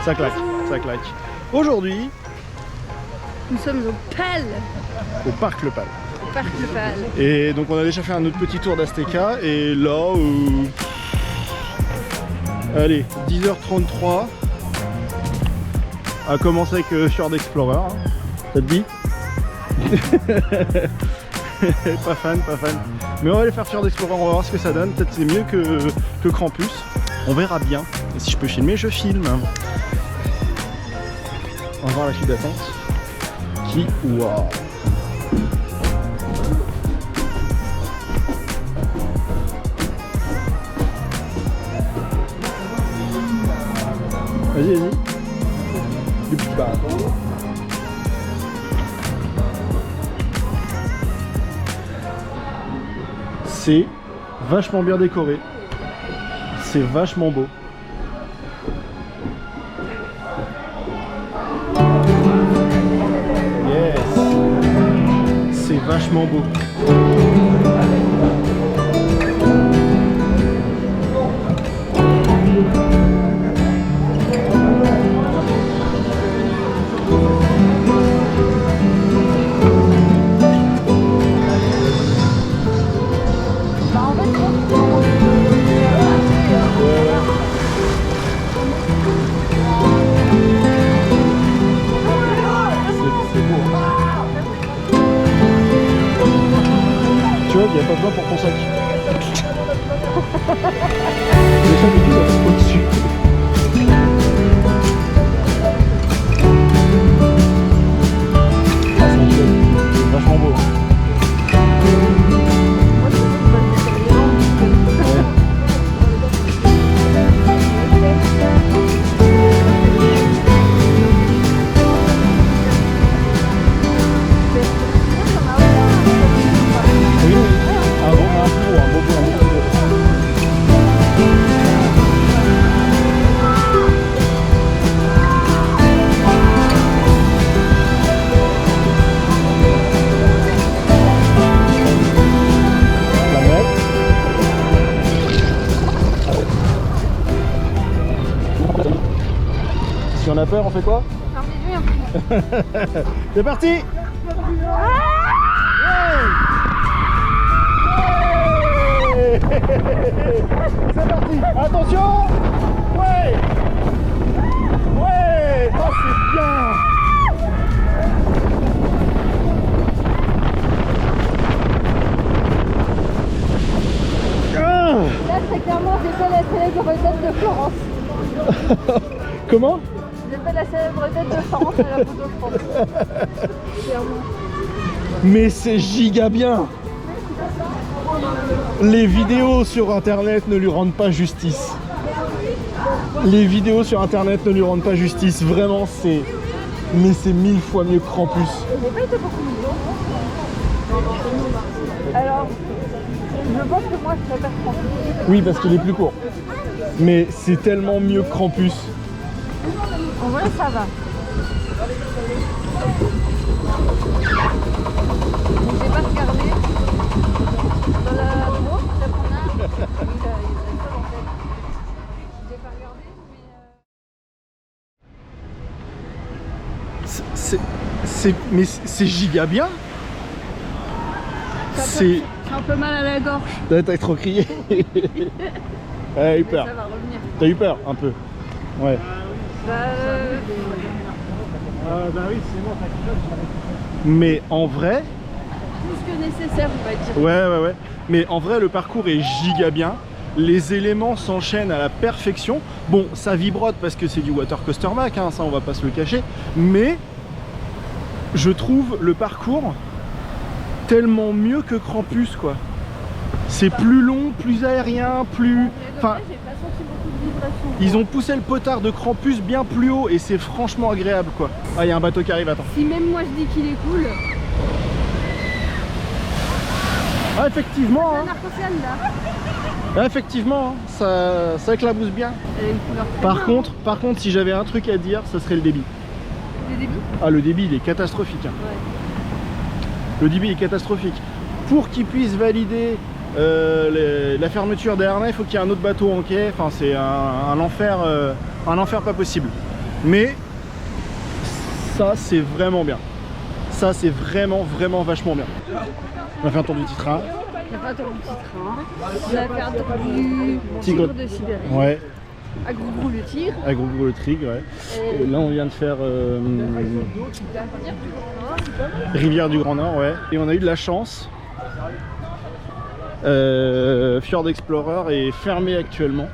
Ça claque, ça claque. Aujourd'hui, nous sommes au PAL. Au parc Le Pal. Au parc Le Pal. Et donc on a déjà fait un autre petit tour d'Azteca et là, allez, 10h33, à commencer avec Fjord Explorer, hein. Ça te dit? Pas fan, pas fan. Mais on va aller faire Fjord Explorer, on va voir ce que ça donne. Peut-être c'est mieux que Krampus. On verra bien. Et si je peux filmer, je filme. On va voir la file d'attente. Qui, waouh. Vas-y, vas-y. Du petit bar. C'est vachement bien décoré. C'est vachement beau. Yes. C'est vachement beau. Il n'y a pas besoin pour ton sac. Le sac du coup, ça passe au-dessus. C'est vachement beau. Si on a peur, on fait quoi? C'est parti. C'est parti. Attention. Ouais. Ouais. Oh, c'est bien. Là, très clairement, j'ai fait la célèbre tête de Florence. Comment? J'ai fait la célèbre tête de Florence à la photo de France. Clairement. Mais c'est giga bien. Les vidéos sur internet ne lui rendent pas justice. Les vidéos sur internet ne lui rendent pas justice. Vraiment, c'est... Mais c'est 1000 fois mieux que Krampus. J'ai pas été beaucoup mignon. Alors, je pense que moi je préfère Krampus. Oui, parce qu'il est plus court. Mais c'est tellement mieux que Krampus. En vrai, ça va. J'ai pas regardé dans la droite qu'on a. Il a ça en fait. J'ai pas regardé, mais c'est giga bien. C'est un peu mal à la gorge. T'as trop crié. T'as eu peur. Ça va revenir. T'as eu peur un peu. Ouais. Bah oui, c'est bon, mais en vrai, plus que nécessaire, on va dire. ouais. Mais en vrai, le parcours est giga bien. Les éléments s'enchaînent à la perfection. Bon, ça vibrote parce que c'est du Water Coaster Mac, hein, ça on va pas se le cacher. Mais je trouve le parcours tellement mieux que Krampus, quoi. C'est plus long, plus aérien, plus... Enfin, j'ai pas senti beaucoup de vibrations. ils ont poussé le potard de Krampus bien plus haut et c'est franchement agréable, quoi. Ah, il y a un bateau qui arrive, attends. Si même moi je dis qu'il est cool. Ah, effectivement, C'est hein. un arc-en-ciel là. Ah, effectivement, hein, ça éclabousse bien. Elle a une couleur très bien. Par contre, si j'avais un truc à dire, ce serait le débit. Le débit. Ah, le débit, il est catastrophique, hein. Ouais. Le débit est catastrophique. Pour qu'ils puissent valider la fermeture des harnais, il faut qu'il y ait un autre bateau en quai. Enfin, c'est un enfer pas possible. Mais ça c'est vraiment bien. Ça c'est vraiment vachement bien. On a fait un tour du petit train. On a fait un tour du petit train. On a fait un tour du tigre de Sibérie. Ouais. À Gros le tigre. À Gros le tigre, ouais. Et là on vient de faire Rivière du Grand Nord, ouais. Et on a eu de la chance. Fjord Explorer est fermé actuellement.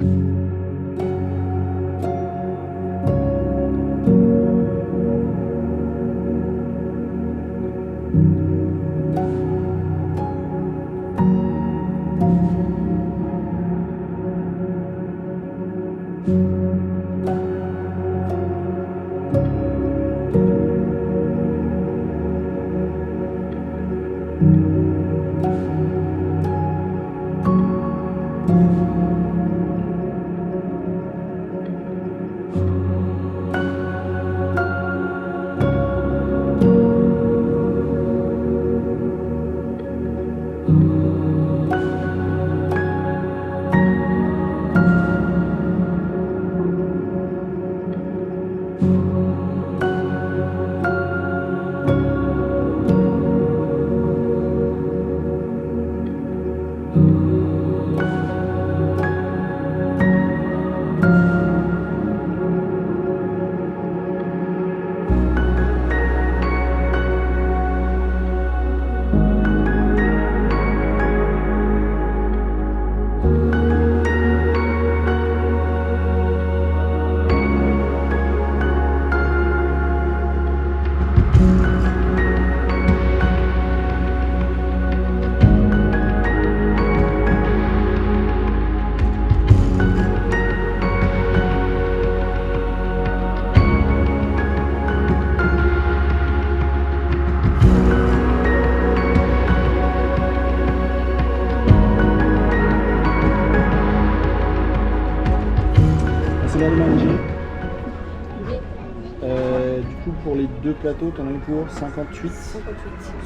Du coup pour les deux plateaux, t'en as eu pour 58. 58.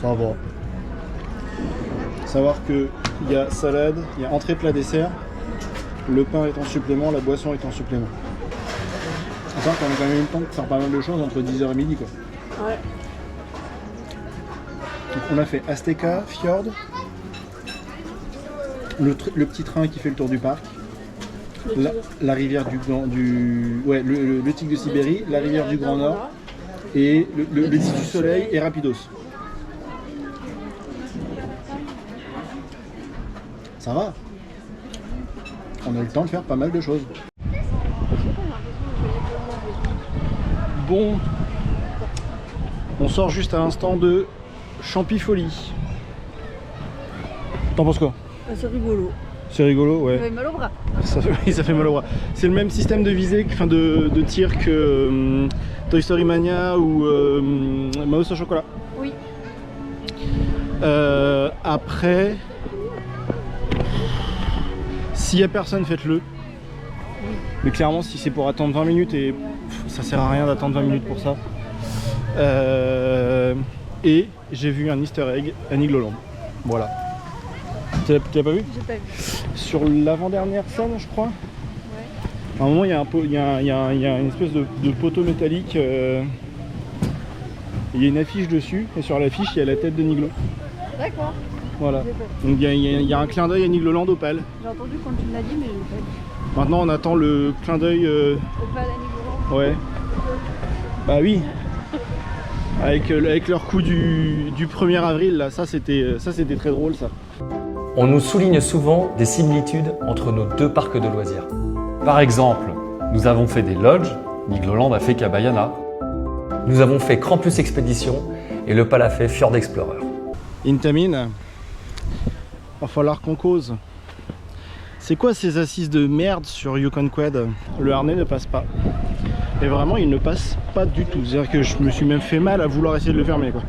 Ça va. Savoir que il y a salade, il y a entrée, plat, dessert. Le pain est en supplément, la boisson est en supplément. Ça, on a quand même eu le temps de faire pas mal de choses entre 10h et midi quoi. Ouais. Donc on a fait Azteca, Fjord, le petit train qui fait le tour du parc, la rivière le tigre de Sibérie, la rivière du Grand Nord et le disque du soleil et Rapidos. Ça va. On a eu le temps de faire pas mal de choses. Bon, on sort juste à l'instant de Champifolie. T'en penses quoi? C'est rigolo. C'est rigolo, ouais. Ça fait mal au bras. Ça fait mal au bras. C'est le même système de visée, enfin de tir que Toy Story Mania ou Mouse au chocolat. Oui. Après, s'il y a personne, faites-le. Oui. Mais clairement, si c'est pour attendre 20 minutes, et ça sert à rien d'attendre 20 minutes pour ça. Et j'ai vu un Easter egg à Nigloland. Voilà. Tu l'as pas vu? J'ai pas vu. Sur l'avant-dernière scène, je crois. Ouais. À un moment, il y a une espèce de poteau métallique. Il y a une affiche dessus, et sur l'affiche, il y a la tête de Niglo. D'accord. Voilà. Donc il y a un clin d'œil à Nigloland Opal. J'ai entendu quand tu me l'as dit, mais je l'ai pas vu. Maintenant, on attend le clin d'œil. Opal à Nigloland. Ouais. Bah oui. Avec leur coup du 1er avril, là, ça c'était très drôle ça. On nous souligne souvent des similitudes entre nos deux parcs de loisirs. Par exemple, nous avons fait des lodges, Nigloland a fait Cabayana. Nous avons fait Krampus Expédition et le PAL a fait Fjord Explorer. Intamin, va falloir qu'on cause. C'est quoi ces assises de merde sur Yukon Quad? Le harnais ne passe pas. Et vraiment, il ne passe pas du tout. C'est-à-dire que je me suis même fait mal à vouloir essayer de le fermer, quoi.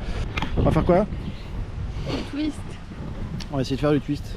On va faire quoi? Twist. On va essayer de faire du twist.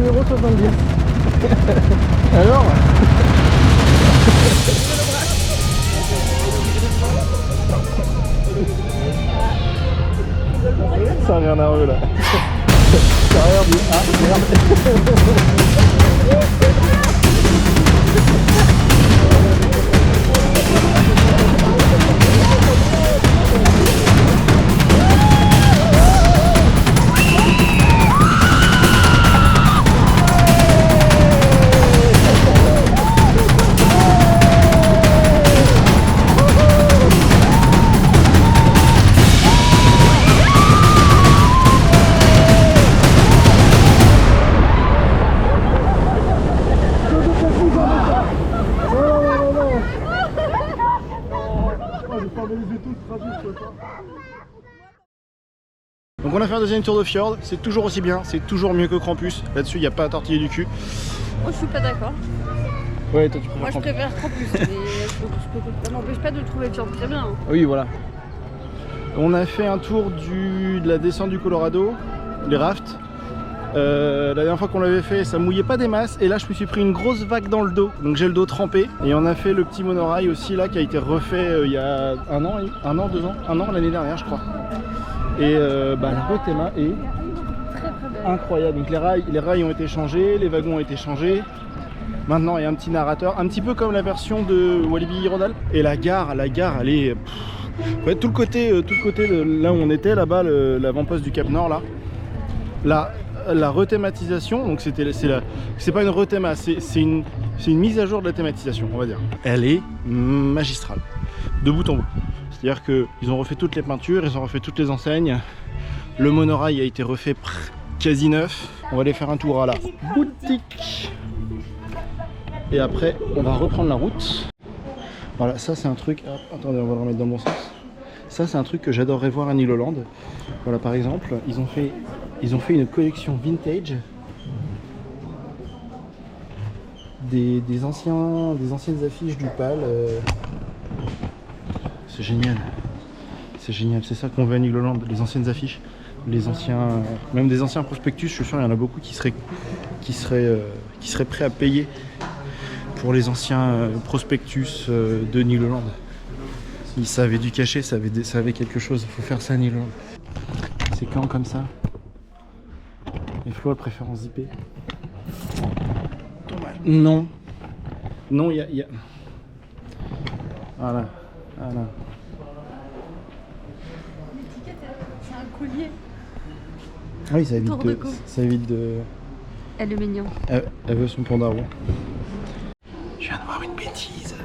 0,70. Alors ça a rien à eux là. Ça a rien dit. Ah merde. Donc on a fait un deuxième tour de fjord, c'est toujours aussi bien, c'est toujours mieux que Krampus. Là-dessus, il n'y a pas à tortiller du cul. Moi je suis pas d'accord. Ouais, toi tu préfères Moi je Krampus. préfère Krampus, mais ça n'empêche pas de le trouver fjord très bien. Oui, voilà. On a fait un tour de la descente du Colorado, les rafts. La dernière fois qu'on l'avait fait, ça mouillait pas des masses. Et là, je me suis pris une grosse vague dans le dos. Donc j'ai le dos trempé. Et on a fait le petit monorail aussi là, qui a été refait il y a un an, 2 ans, un an l'année dernière, je crois. Et la Rotema est Très très belle. incroyable. Donc les rails ont été changés, les wagons ont été changés. Maintenant, il y a un petit narrateur, un petit peu comme la version de Walibi Rodal. Et la gare, elle est... Ouais, tout le côté de là où on était, là-bas, l'avant-poste du Cap Nord, là, la rethématisation, donc c'est pas une rethéma, c'est une mise à jour de la thématisation, on va dire. Elle est magistrale, de bout en bout. C'est-à-dire qu'ils ont refait toutes les peintures, ils ont refait toutes les enseignes. Le monorail a été refait quasi neuf. On va aller faire un tour à la boutique. Et après, on va reprendre la route. Voilà, ça c'est un truc... Hop, attendez, on va le remettre dans le bon sens. Ça c'est un truc que j'adorerais voir à Nigloland. Voilà, par exemple, ils ont fait une collection vintage des anciennes affiches du PAL. C'est génial. C'est génial, c'est ça qu'on veut à Nigloland, les anciennes affiches, même des anciens prospectus. Je suis sûr qu'il y en a beaucoup qui seraient prêts à payer pour les anciens prospectus de Nigloland. Ça avait du cachet, ça avait quelque chose. Il faut faire ça à Nigloland. C'est quand comme ça. Et Flo a préférence zippée. Non. Non, il y a... Voilà. C'est un collier. Ah oui, Tour de cou. ça évite de... Elle est mignonne. Elle veut son panda rond. Je viens de voir une bêtise.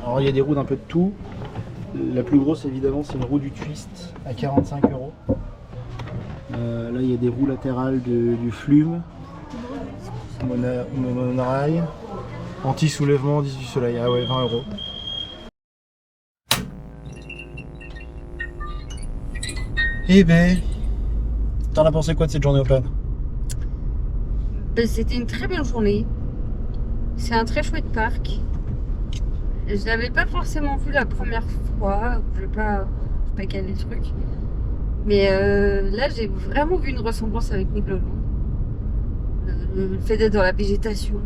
Alors il y a des roues d'un peu de tout. La plus grosse évidemment c'est une roue du Twist à 45 €. Là il y a des roues latérales du Flume. Monorail. Anti-soulèvement 18 soleil. Ah ouais, 20 €. Eh ben, t'en as pensé quoi de cette journée open? C'était une très belle journée. C'est un très chouette parc. Je l'avais pas forcément vu la première fois. Je vais pas caler le truc. Mais là, j'ai vraiment vu une ressemblance avec Nigloland. Le fait d'être dans la végétation,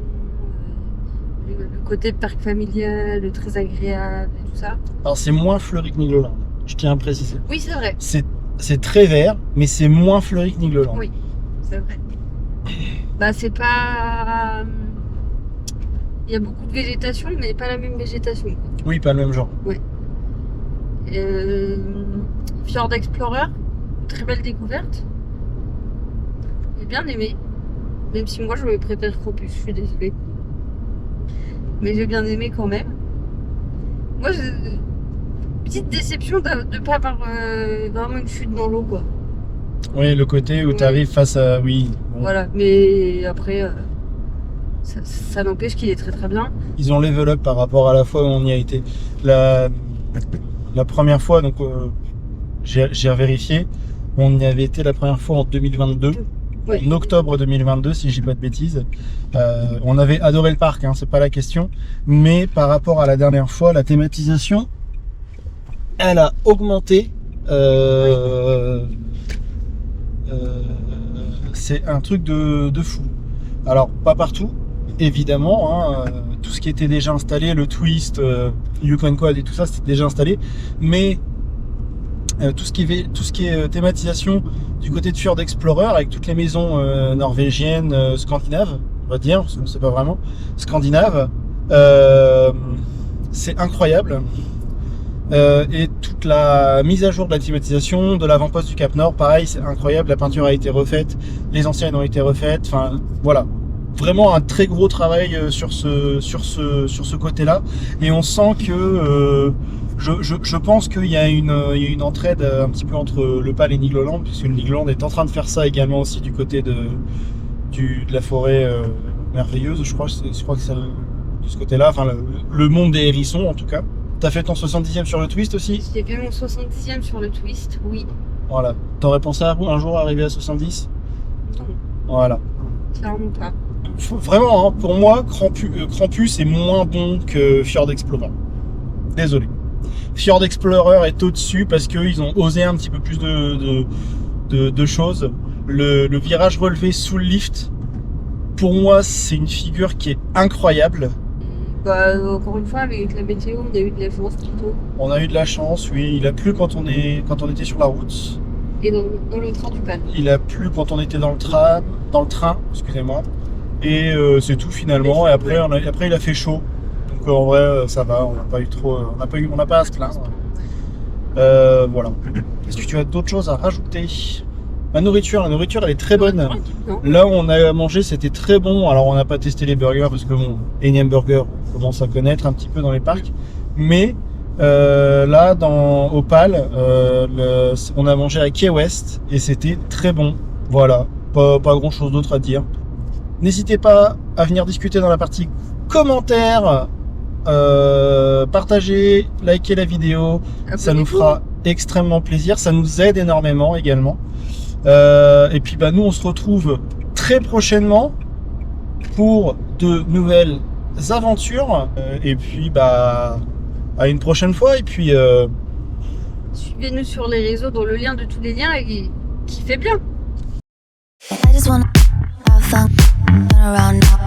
le côté parc familial, très agréable et tout ça. Alors c'est moins fleuri que Nigloland, je tiens à préciser. Oui, c'est vrai. C'est très vert, mais c'est moins fleuri que Nigloland. Oui, c'est vrai. Bah, c'est pas... Il y a beaucoup de végétation, mais pas la même végétation. Oui, pas le même genre. Fjord Explorer, très belle découverte. J'ai bien aimé. Même si moi, je préfère Krampus, je suis désolée. Mais j'ai bien aimé quand même. Moi, j'ai petite déception de ne pas avoir vraiment une chute dans l'eau, quoi. Oui, le côté où tu arrives face à... Oui. Bon. Voilà, mais après, ça n'empêche qu'il est très très bien. Ils ont level up par rapport à la fois où on y a été. La première fois, donc j'ai revérifié, on y avait été la première fois en 2022. Oui. En octobre 2022, si je dis pas de bêtises. On avait adoré le parc, hein, c'est pas la question. Mais par rapport à la dernière fois, la thématisation, elle a augmenté c'est un truc de fou. Alors, pas partout, évidemment, hein, tout ce qui était déjà installé, le Twist, Yukon Quad et tout ça, c'était déjà installé, mais tout ce qui est thématisation du côté de Fjord Explorer, avec toutes les maisons norvégiennes, scandinaves, on va dire, parce qu'on ne sait pas vraiment, scandinaves, c'est incroyable. Et toute la mise à jour de la climatisation de l'avant-poste du Cap Nord, pareil, c'est incroyable, la peinture a été refaite, les anciennes ont été refaites, enfin voilà, vraiment un très gros travail sur ce côté-là, et on sent que je pense qu'il y a une entraide un petit peu entre le PAL et Nigloland, puisque Nigloland est en train de faire ça également aussi du côté de la forêt merveilleuse, je crois que c'est de ce côté-là, enfin le monde des hérissons en tout cas. T'as fait ton 70e sur le Twist aussi? J'ai fait mon 70e sur le Twist, oui. Voilà. T'aurais pensé un jour arriver à 70? Non, Voilà. clairement pas. Vraiment, hein, pour moi, Krampus est moins bon que Fjord Explorer. Désolé. Fjord Explorer est au-dessus parce qu'ils ont osé un petit peu plus de choses. Le virage relevé sous le lift, pour moi, c'est une figure qui est incroyable. Bah, encore une fois, avec la météo, on a eu de la chance plutôt. On a eu de la chance, oui. Il a plu quand on était sur la route. Et dans le train du PAL. Il a plu quand on était dans le train, excusez-moi. Et c'est tout finalement. Et après, il a fait chaud. Donc en vrai, ça va. On n'a pas eu trop, on n'a pas à se plaindre. Voilà. Est-ce que tu as d'autres choses à rajouter? La nourriture, elle est très bonne. Non. Là où on a mangé, c'était très bon. Alors on n'a pas testé les burgers parce que bon, énième burger, on commence à connaître un petit peu dans les parcs. Mais là, au PAL, on a mangé à Key West et c'était très bon. Voilà, pas grand chose d'autre à dire. N'hésitez pas à venir discuter dans la partie commentaires, partager, liker la vidéo, ça nous fera extrêmement plaisir, ça nous aide énormément également. Et puis bah nous on se retrouve très prochainement pour de nouvelles aventures, et puis bah à une prochaine fois, et puis suivez-nous sur les réseaux dans le lien de tous les liens et kiffez bien. I just wanna have fun, run around now.